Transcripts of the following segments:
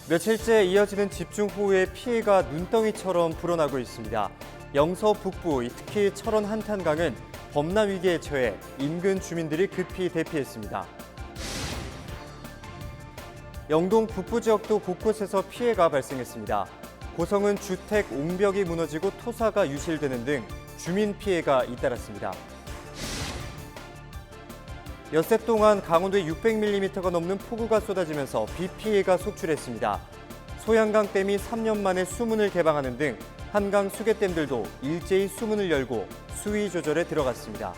며칠째 이어지는 집중호우에 피해가 눈덩이처럼 불어나고 있습니다. 영서 북부, 특히 철원 한탄강은 범람 위기에 처해 인근 주민들이 급히 대피했습니다. 영동 북부 지역도 곳곳에서 피해가 발생했습니다. 고성은 주택 옹벽이 무너지고 토사가 유실되는 등 주민 피해가 잇따랐습니다. 엿새 동안 강원도에 600mm가 넘는 폭우가 쏟아지면서 비 피해가 속출했습니다. 소양강댐이 3년 만에 수문을 개방하는 등 한강 수계댐들도 일제히 수문을 열고 수위 조절에 들어갔습니다.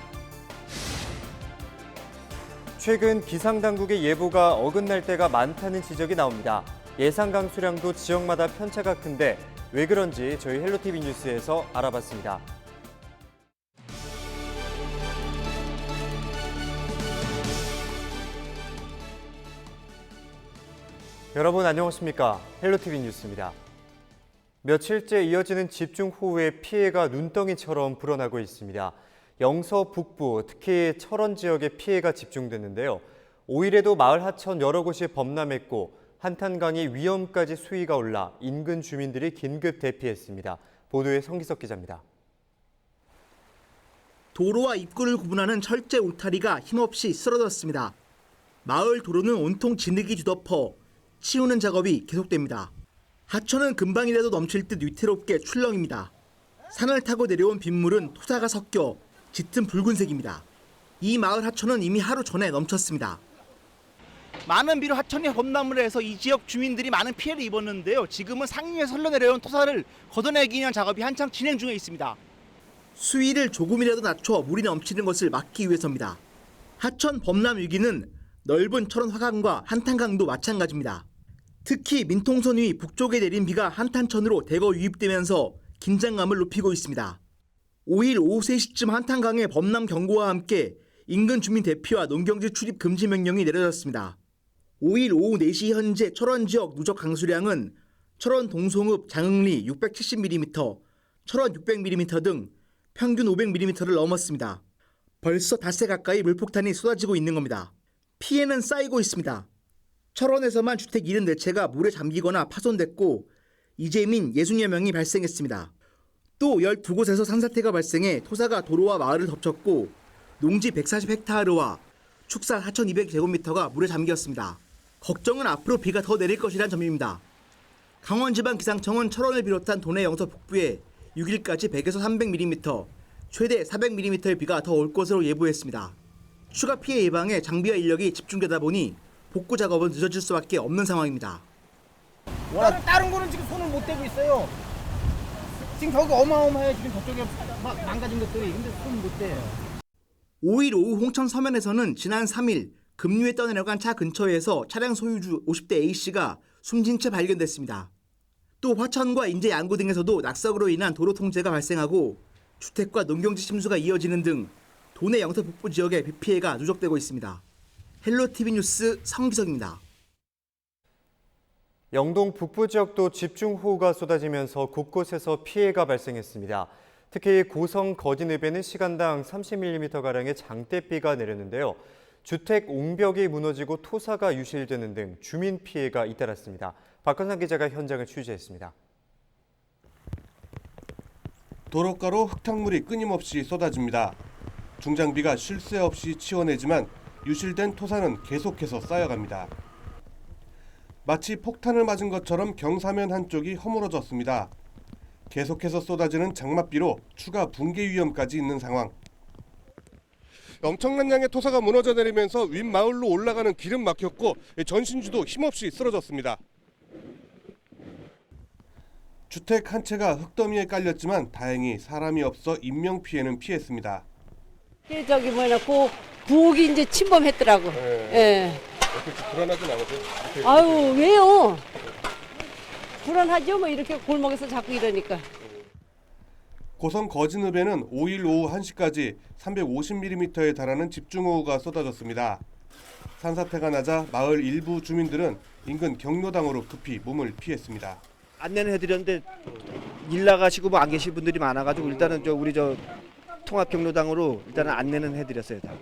최근 기상당국의 예보가 어긋날 때가 많다는 지적이 나옵니다. 예상 강수량도 지역마다 편차가 큰데 왜 그런지 저희 헬로티비 뉴스에서 알아봤습니다. 여러분 안녕하십니까? 헬로티비 뉴스입니다. 며칠째 이어지는 집중호우에 피해가 눈덩이처럼 불어나고 있습니다. 영서 북부, 특히 철원 지역에 피해가 집중됐는데요. 5일에도 마을 하천 여러 곳이 범람했고 한탄강이 위험까지 수위가 올라 인근 주민들이 긴급 대피했습니다. 보도에 성기석 기자입니다. 도로와 입구를 구분하는 철제 울타리가 힘없이 쓰러졌습니다. 마을 도로는 온통 진흙이 뒤덮어 치우는 작업이 계속됩니다. 하천은 금방이라도 넘칠 듯 위태롭게 출렁입니다. 산을 타고 내려온 빗물은 토사가 섞여 짙은 붉은색입니다. 이 마을 하천은 이미 하루 전에 넘쳤습니다. 많은 비로 하천이 범람을 해서 이 지역 주민들이 많은 피해를 입었는데요. 지금은 상류에서 흘러내려온 토사를 걷어내기 위한 작업이 한창 진행 중에 있습니다. 수위를 조금이라도 낮춰 물이 넘치는 것을 막기 위해서입니다. 하천 범람 위기는 넓은 철원 화강과 한탄강도 마찬가지입니다. 특히 민통선 위 북쪽에 내린 비가 한탄천으로 대거 유입되면서 긴장감을 높이고 있습니다. 5일 오후 3시쯤 한탄강의 범람 경고와 함께 인근 주민 대피와 농경지 출입 금지 명령이 내려졌습니다. 5일 오후 4시 현재 철원 지역 누적 강수량은 철원 동송읍 장흥리 670mm, 철원 600mm 등 평균 500mm를 넘었습니다. 벌써 닷새 가까이 물폭탄이 쏟아지고 있는 겁니다. 피해는 쌓이고 있습니다. 철원에서만 주택 74채가 물에 잠기거나 파손됐고 이재민 60여 명이 발생했습니다. 또 12곳에서 산사태가 발생해 토사가 도로와 마을을 덮쳤고 농지 140헥타르와 축사 4,200제곱미터가 물에 잠겼습니다. 걱정은 앞으로 비가 더 내릴 것이란 점입니다. 강원지방기상청은 철원을 비롯한 도내 영서 북부에 6일까지 100에서 300mm, 최대 400mm의 비가 더 올 것으로 예보했습니다. 추가 피해 예방에 장비와 인력이 집중되다 보니 복구 작업은 늦어질 수밖에 없는 상황입니다. 다른 거는 지금 손을 못 대고 있어요. 지금 저기 어마어마해. 지금 저쪽에 막 망가진 것들이. 근데 손 못 대요. 5일 오후 홍천 서면에서는 지난 3일 급류에 떠내려간 차 근처에서 차량 소유주 50대 A씨가 숨진 채 발견됐습니다. 또 화천과 인제 양구 등에서도 낙석으로 인한 도로 통제가 발생하고 주택과 농경지 침수가 이어지는 등 도내 영서 북부 지역에 비 피해가 누적되고 있습니다. 헬로티비 뉴스 성기석입니다. 영동 북부 지역도 집중호우가 쏟아지면서 곳곳에서 피해가 발생했습니다. 특히 고성 거진읍에는 시간당 30mm가량의 장대비가 내렸는데요. 주택 옹벽이 무너지고 토사가 유실되는 등 주민 피해가 잇따랐습니다. 박건상 기자가 현장을 취재했습니다. 도로가로 흙탕물이 끊임없이 쏟아집니다. 중장비가 쉴 새 없이 치워내지만 유실된 토사는 계속해서 쌓여갑니다. 마치 폭탄을 맞은 것처럼 경사면 한쪽이 허물어졌습니다. 계속해서 쏟아지는 장맛비로 추가 붕괴 위험까지 있는 상황. 엄청난 양의 토사가 무너져 내리면서 윗마을로 올라가는 길은 막혔고 전신주도 힘없이 쓰러졌습니다. 주택 한 채가 흙더미에 깔렸지만 다행히 사람이 없어 인명피해는 피했습니다. 저기 그 부엌이 이제 침범했더라고. 예. 불안하진 않으세요? 아유 왜요? 불안하죠. 뭐 이렇게 골목에서 자꾸 이러니까. 고성 거진읍에는 5일 오후 1시까지 350mm에 달하는 집중호우가 쏟아졌습니다. 산사태가 나자 마을 일부 주민들은 인근 경로당으로 급히 몸을 피했습니다. 안내는 해드렸는데 일 나가시고 뭐 안 계실 분들이 많아가지고 일단은 우리 통합 경로당으로 일단은 안내는 해드렸어요. 다.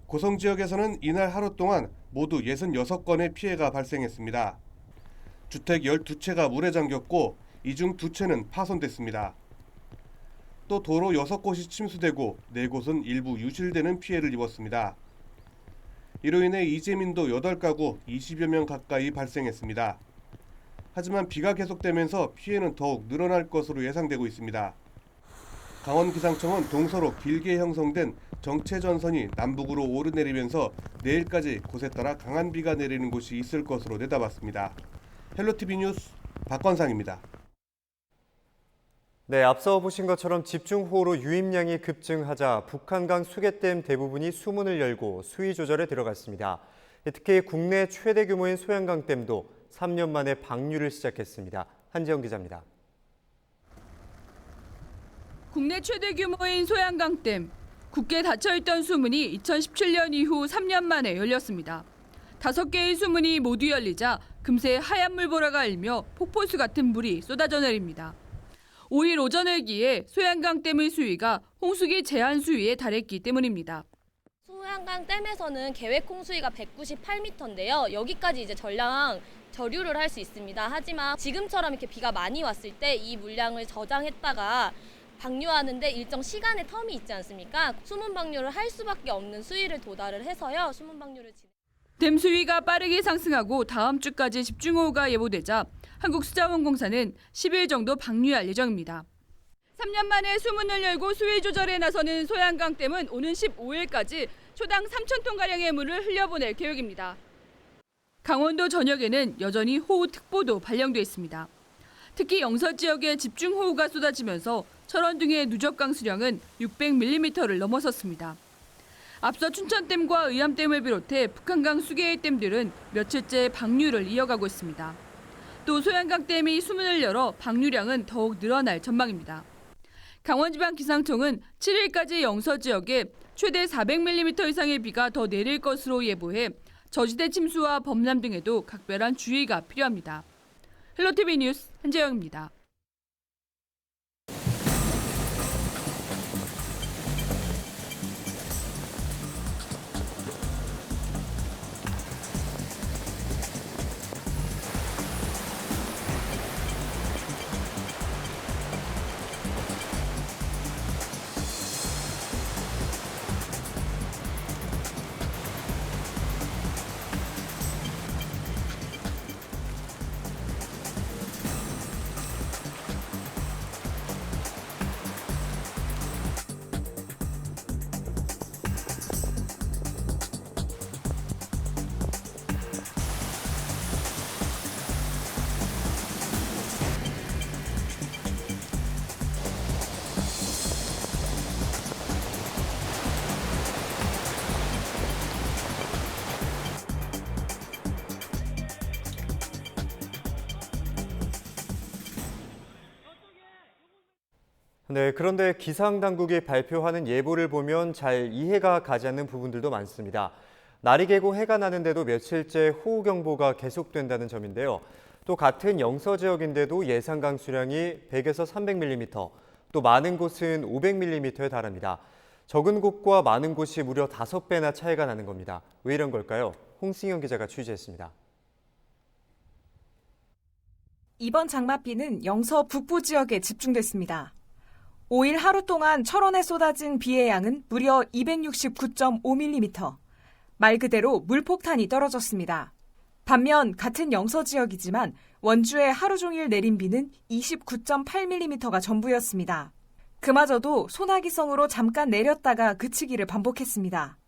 고성 지역에서는 이날 하루 동안 모두 66건의 피해가 발생했습니다. 주택 12채가 물에 잠겼고 이 중 2채는 파손됐습니다. 또 도로 6곳이 침수되고 4곳은 일부 유실되는 피해를 입었습니다. 이로 인해 이재민도 8가구 20여 명 가까이 발생했습니다. 하지만 비가 계속되면서 피해는 더욱 늘어날 것으로 예상되고 있습니다. 강원기상청은 동서로 길게 형성된 정체전선이 남북으로 오르내리면서 내일까지 곳에 따라 강한 비가 내리는 곳이 있을 것으로 내다봤습니다. 헬로티비 뉴스 박건상입니다. 네, 앞서 보신 것처럼 집중호우로 유입량이 급증하자 북한강 수계댐 대부분이 수문을 열고 수위 조절에 들어갔습니다. 특히 국내 최대 규모인 소양강댐도 3년 만에 방류를 시작했습니다. 한지영 기자입니다. 국내 최대 규모인 소양강댐. 굳게 닫혀있던 수문이 2017년 이후 3년 만에 열렸습니다. 5개의 수문이 모두 열리자 금세 하얀 물보라가 일며 폭포수 같은 물이 쏟아져 내립니다. 5일 오전을 기해 소양강댐의 수위가 홍수기 제한 수위에 달했기 때문입니다. 소양강 댐에서는 계획 홍수위가 198m인데요. 여기까지 이제 저류를 할 수 있습니다. 하지만 지금처럼 이렇게 비가 많이 왔을 때 이 물량을 저장했다가 방류하는데 일정 시간의 텀이 있지 않습니까? 수문 방류를 할 수밖에 없는 수위를 도달을 해서요. 수문 방류를 댐 수위가 빠르게 상승하고 다음 주까지 집중호우가 예보되자 한국수자원공사는 10일 정도 방류할 예정입니다. 3년 만에 수문을 열고 수위 조절에 나서는 소양강댐은 오는 15일까지 초당 3,000톤가량의 물을 흘려보낼 계획입니다. 강원도 전역에는 여전히 호우특보도 발령돼 있습니다. 특히 영서 지역에 집중호우가 쏟아지면서 철원 등의 누적 강수량은 600mm를 넘어섰습니다. 앞서 춘천댐과 의암댐을 비롯해 북한강 수계의 댐들은 며칠째 방류를 이어가고 있습니다. 또 소양강댐이 수문을 열어 방류량은 더욱 늘어날 전망입니다. 강원지방기상청은 7일까지 영서 지역에 최대 400mm 이상의 비가 더 내릴 것으로 예보해 저지대 침수와 범람 등에도 각별한 주의가 필요합니다. 헬로티비 뉴스 한재영입니다. 네, 그런데 기상당국이 발표하는 예보를 보면 잘 이해가 가지 않는 부분들도 많습니다. 날이 개고 해가 나는데도 며칠째 호우경보가 계속된다는 점인데요. 또 같은 영서 지역인데도 예상 강수량이 100에서 300mm, 또 많은 곳은 500mm에 달합니다. 적은 곳과 많은 곳이 무려 5배나 차이가 나는 겁니다. 왜 이런 걸까요? 홍승현 기자가 취재했습니다. 이번 장맛비는 영서 북부 지역에 집중됐습니다. 5일 하루 동안 철원에 쏟아진 비의 양은 무려 269.5mm. 말 그대로 물폭탄이 떨어졌습니다. 반면 같은 영서 지역이지만 원주에 하루 종일 내린 비는 29.8mm가 전부였습니다. 그마저도 소나기성으로 잠깐 내렸다가 그치기를 반복했습니다.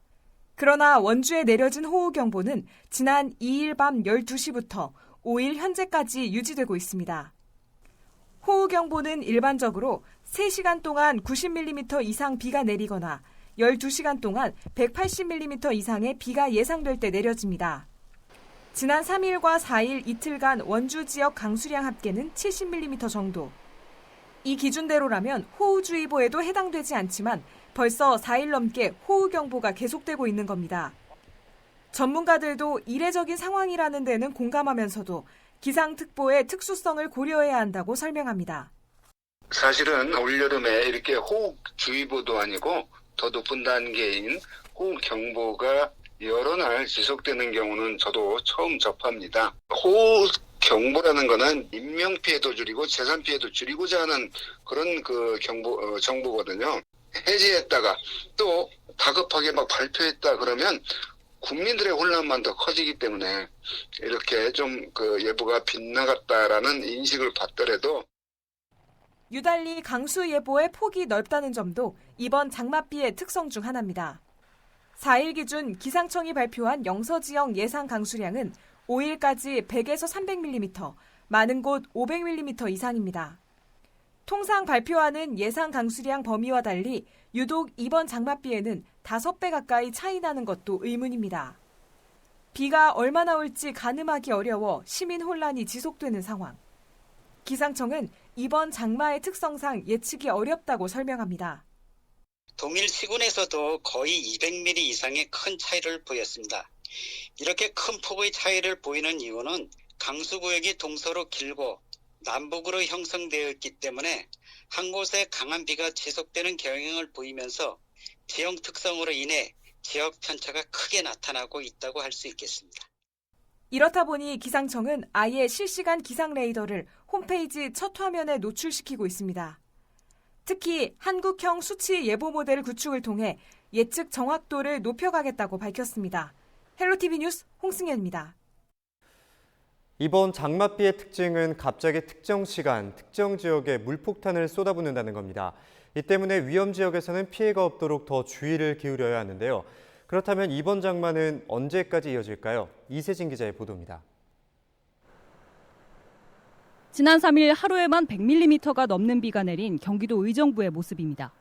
그러나 원주에 내려진 호우경보는 지난 2일 밤 12시부터 5일 현재까지 유지되고 있습니다. 호우경보는 일반적으로 3시간 동안 90mm 이상 비가 내리거나 12시간 동안 180mm 이상의 비가 예상될 때 내려집니다. 지난 3일과 4일 이틀간 원주 지역 강수량 합계는 70mm 정도. 이 기준대로라면 호우주의보에도 해당되지 않지만 벌써 4일 넘게 호우경보가 계속되고 있는 겁니다. 전문가들도 이례적인 상황이라는 데는 공감하면서도 기상특보의 특수성을 고려해야 한다고 설명합니다. 사실은 올여름에 이렇게 호우주의보도 아니고 더 높은 단계인 호우경보가 여러 날 지속되는 경우는 저도 처음 접합니다. 호우 경보라는 거는 인명 피해도 줄이고 재산 피해도 줄이고자 하는 그런 그 정보거든요. 해제했다가 또 다급하게 막 발표했다 그러면 국민들의 혼란만 더 커지기 때문에 이렇게 좀 그 예보가 빗나갔다라는 인식을 받더라도 유달리 강수 예보의 폭이 넓다는 점도 이번 장맛비의 특성 중 하나입니다. 4일 기준 기상청이 발표한 영서 지역 예상 강수량은 5일까지 100에서 300mm, 많은 곳 500mm 이상입니다. 통상 발표하는 예상 강수량 범위와 달리 유독 이번 장맛비에는 5배 가까이 차이 나는 것도 의문입니다. 비가 얼마나 올지 가늠하기 어려워 시민 혼란이 지속되는 상황. 기상청은 이번 장마의 특성상 예측이 어렵다고 설명합니다. 동일 시군에서도 거의 200mm 이상의 큰 차이를 보였습니다. 이렇게 큰 폭의 차이를 보이는 이유는 강수구역이 동서로 길고 남북으로 형성되어 있기 때문에 한 곳에 강한 비가 지속되는 경향을 보이면서 지형 특성으로 인해 지역 편차가 크게 나타나고 있다고 할 수 있겠습니다. 이렇다 보니 기상청은 아예 실시간 기상 레이더를 홈페이지 첫 화면에 노출시키고 있습니다. 특히 한국형 수치 예보 모델 구축을 통해 예측 정확도를 높여가겠다고 밝혔습니다. 헬로티비 뉴스 홍승현입니다. 이번 장맛비의 특징은 갑자기 특정 시간, 특정 지역에 물폭탄을 쏟아붓는다는 겁니다. 이 때문에 위험 지역에서는 피해가 없도록 더 주의를 기울여야 하는데요. 그렇다면 이번 장마는 언제까지 이어질까요? 이세진 기자의 보도입니다. 지난 3일 하루에만 100mm가 넘는 비가 내린 경기도 의정부의 모습입니다.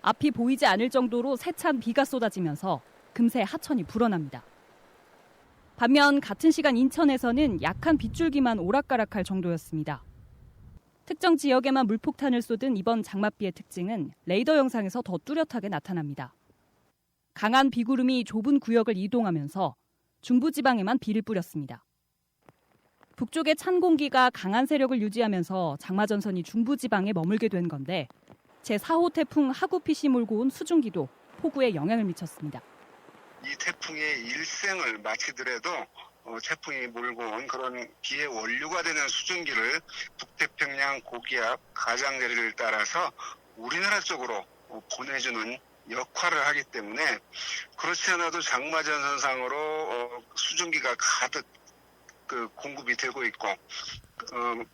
앞이 보이지 않을 정도로 세찬 비가 쏟아지면서 금세 하천이 불어납니다. 반면 같은 시간 인천에서는 약한 빗줄기만 오락가락할 정도였습니다. 특정 지역에만 물폭탄을 쏟은 이번 장맛비의 특징은 레이더 영상에서 더 뚜렷하게 나타납니다. 강한 비구름이 좁은 구역을 이동하면서 중부지방에만 비를 뿌렸습니다. 북쪽의 찬 공기가 강한 세력을 유지하면서 장마전선이 중부지방에 머물게 된 건데 제4호 태풍 하구핏이 몰고 온 수증기도 폭우에 영향을 미쳤습니다. 이 태풍의 일생을 마치더라도 태풍이 몰고 온 그런 비의 원료가 되는 수증기를 북태평양 고기압 가장자리를 따라서 우리나라 쪽으로 보내주는 역할을 하기 때문에 그렇지 않아도 장마전선상으로 수증기가 가득 공급이 되고 있고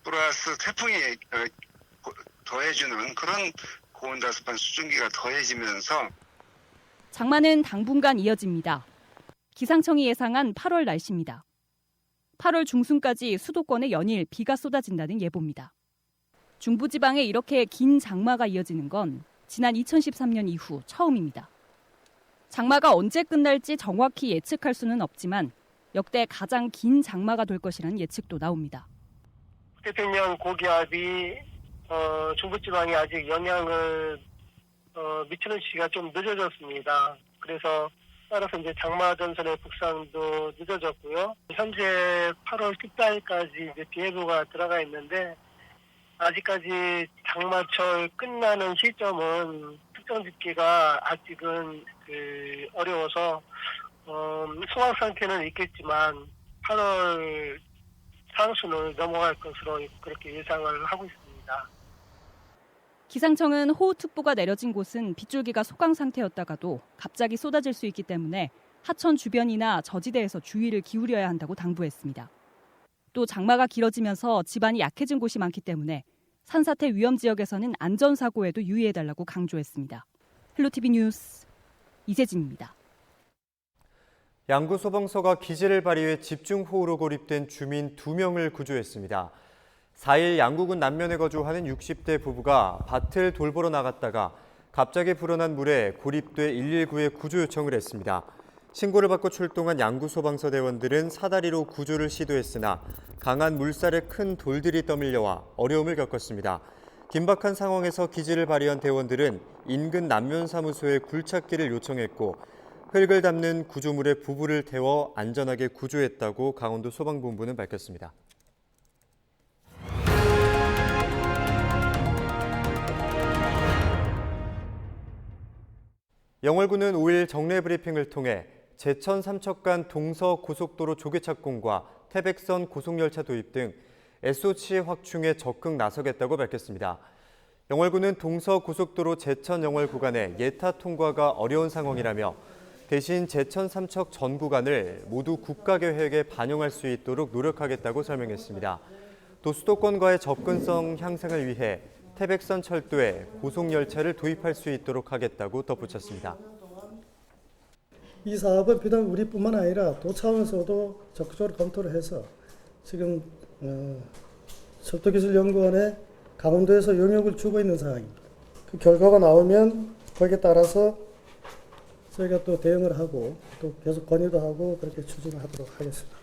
플러스 태풍이 더해주는 그런 고온다습한 수증기가 더해지면서 장마는 당분간 이어집니다. 기상청이 예상한 8월 날씨입니다. 8월 중순까지 수도권에 연일 비가 쏟아진다는 예보입니다. 중부지방에 이렇게 긴 장마가 이어지는 건 지난 2013년 이후 처음입니다. 장마가 언제 끝날지 정확히 예측할 수는 없지만 역대 가장 긴 장마가 될 것이라는 예측도 나옵니다. 태평양 고기압이 중부지방에 아직 영향을 미치는 시기가 좀 늦어졌습니다. 그래서 따라서 이제 장마전선의 북상도 늦어졌고요. 현재 8월 14일까지 이제 비 예보가 들어가 있는데 아직까지 장마철 끝나는 시점은 특정 집기가 아직은 어려워서 소강 상태는 있겠지만 8월 상순을 넘어갈 것으로 그렇게 예상을 하고 있습니다. 기상청은 호우특보가 내려진 곳은 빗줄기가 소강 상태였다가도 갑자기 쏟아질 수 있기 때문에 하천 주변이나 저지대에서 주의를 기울여야 한다고 당부했습니다. 또 장마가 길어지면서 지반이 약해진 곳이 많기 때문에 산사태 위험 지역에서는 안전사고에도 유의해달라고 강조했습니다. 헬로티비 뉴스 이세진입니다. 양구소방서가 기지를 발휘해 집중호우로 고립된 주민 2명을 구조했습니다. 4일 양구군 남면에 거주하는 60대 부부가 밭을 돌보러 나갔다가 갑자기 불어난 물에 고립돼 119에 구조 요청을 했습니다. 신고를 받고 출동한 양구소방서 대원들은 사다리로 구조를 시도했으나 강한 물살에 큰 돌들이 떠밀려와 어려움을 겪었습니다. 긴박한 상황에서 기지를 발휘한 대원들은 인근 남면사무소에 굴착기를 요청했고 흙을 담는 구조물에 부부를 태워 안전하게 구조했다고 강원도 소방본부는 밝혔습니다. 영월군은 5일 정례 브리핑을 통해 제천 삼척간 동서고속도로 조개착공과 태백선 고속열차 도입 등 SOC 확충에 적극 나서겠다고 밝혔습니다. 영월군은 동서고속도로 제천-영월 구간의 예타 통과가 어려운 상황이라며 대신 제천 삼척 전 구간을 모두 국가계획에 반영할 수 있도록 노력하겠다고 설명했습니다. 또 수도권과의 접근성 향상을 위해 태백선 철도에 고속열차를 도입할 수 있도록 하겠다고 덧붙였습니다. 이 사업은 비단 우리뿐만 아니라 도 차원에서도 적극적으로 검토를 해서 지금 철도기술연구원에 강원도에서 용역을 주고 있는 상황입니다. 그 결과가 나오면 거기에 따라서 저희가 또 대응을 하고 또 계속 건의도 하고 그렇게 추진을 하도록 하겠습니다.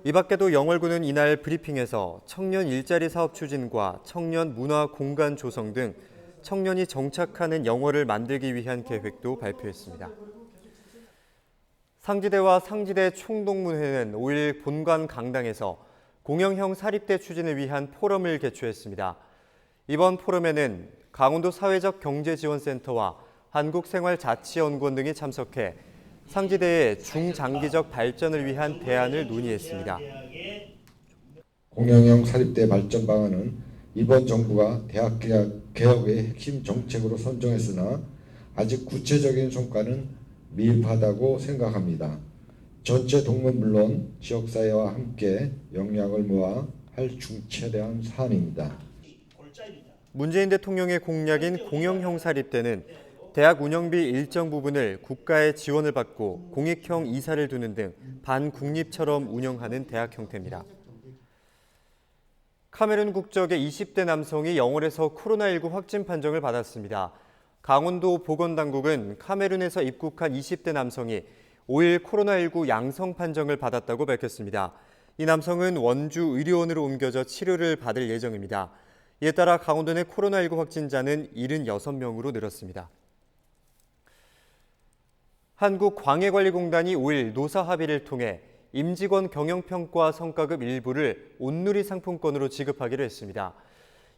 이 밖에도 영월군은 이날 브리핑에서 청년 일자리 사업 추진과 청년 문화 공간 조성 등 청년이 정착하는 영월을 만들기 위한 계획도 발표했습니다. 상지대와 상지대 총동문회는 5일 본관 강당에서 공영형 사립대 추진을 위한 포럼을 개최했습니다. 이번 포럼에는 강원도 사회적 경제지원센터와 한국생활자치연구원 등이 참석해 상지대의 중장기적 발전을 위한 대안을 논의했습니다. 공영형 사립대 발전 방안은 이번 정부가 대학 개혁의 핵심 정책으로 선정했으나 아직 구체적인 성과는 미흡하다고 생각합니다. 전체 동문 물론 지역사회와 함께 역량을 모아 할 중차대한 사안입니다. 문재인 대통령의 공약인 공영형 사립대는 대학 운영비 일정 부분을 국가의 지원을 받고 공익형 이사를 두는 등 반국립처럼 운영하는 대학 형태입니다. 카메룬 국적의 20대 남성이 영월에서 코로나19 확진 판정을 받았습니다. 강원도 보건당국은 카메룬에서 입국한 20대 남성이 5일 코로나19 양성 판정을 받았다고 밝혔습니다. 이 남성은 원주 의료원으로 옮겨져 치료를 받을 예정입니다. 이에 따라 강원도 내 코로나19 확진자는 76명으로 늘었습니다. 한국광해관리공단이 5일 노사 합의를 통해 임직원 경영평가 성과급 일부를 온누리 상품권으로 지급하기로 했습니다.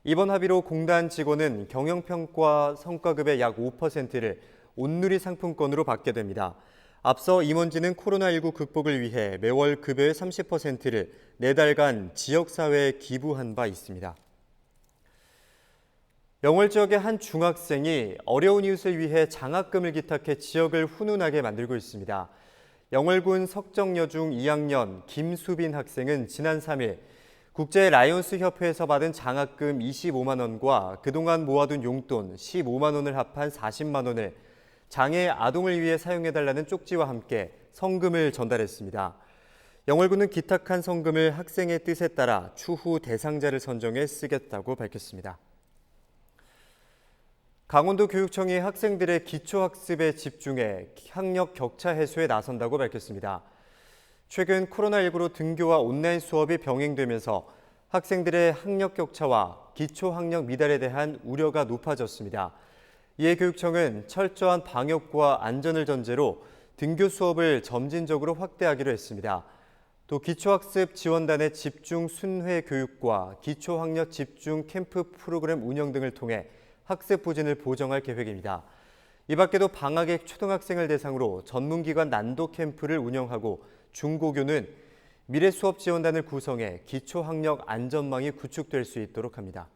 이번 합의로 공단 직원은 경영평가 성과급의 약 5%를 온누리 상품권으로 받게 됩니다. 앞서 임원진은 코로나19 극복을 위해 매월 급여의 30%를 4달간 지역사회에 기부한 바 있습니다. 영월 지역의 한 중학생이 어려운 이웃을 위해 장학금을 기탁해 지역을 훈훈하게 만들고 있습니다. 영월군 석정여중 2학년 김수빈 학생은 지난 3일 국제 라이온스 협회에서 받은 장학금 25만 원과 그동안 모아둔 용돈 15만 원을 합한 40만 원을 장애 아동을 위해 사용해달라는 쪽지와 함께 성금을 전달했습니다. 영월군은 기탁한 성금을 학생의 뜻에 따라 추후 대상자를 선정해 쓰겠다고 밝혔습니다. 강원도 교육청이 학생들의 기초학습에 집중해 학력 격차 해소에 나선다고 밝혔습니다. 최근 코로나19로 등교와 온라인 수업이 병행되면서 학생들의 학력 격차와 기초학력 미달에 대한 우려가 높아졌습니다. 이에 교육청은 철저한 방역과 안전을 전제로 등교 수업을 점진적으로 확대하기로 했습니다. 또 기초학습 지원단의 집중 순회 교육과 기초학력 집중 캠프 프로그램 운영 등을 통해 학습 부진을 보정할 계획입니다. 이 밖에도 방학액 초등학생을 대상으로 전문기관 난도 캠프를 운영하고 중고교는 미래 수업 지원단을 구성해 기초학력 안전망이 구축될 수 있도록 합니다.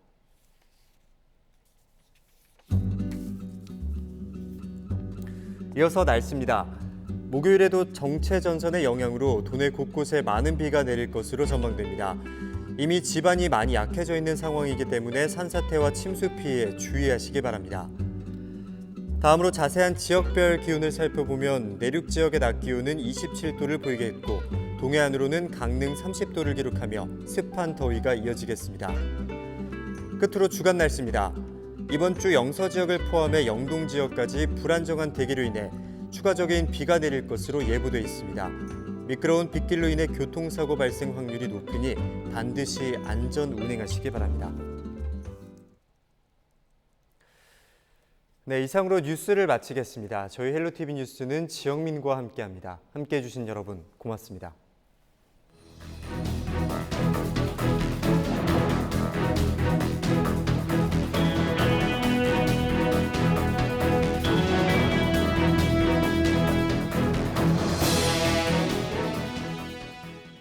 이어서 날씨입니다. 목요일에도 정체 전선의 영향으로 도내 곳곳에 많은 비가 내릴 것으로 전망됩니다. 이미 지반이 많이 약해져 있는 상황이기 때문에 산사태와 침수 피해에 주의하시기 바랍니다. 다음으로 자세한 지역별 기온을 살펴보면 내륙 지역의 낮 기온은 27도를 보이겠고 동해안으로는 강릉 30도를 기록하며 습한 더위가 이어지겠습니다. 끝으로 주간 날씨입니다. 이번 주 영서 지역을 포함해 영동 지역까지 불안정한 대기로 인해 추가적인 비가 내릴 것으로 예보돼 있습니다. 미끄러운 빗길로 인해 교통사고 발생 확률이 높으니 반드시 안전 운행하시기 바랍니다. 네, 이상으로 뉴스를 마치겠습니다. 저희 헬로티비 뉴스는 지영민과 함께합니다. 함께해 주신 여러분 고맙습니다.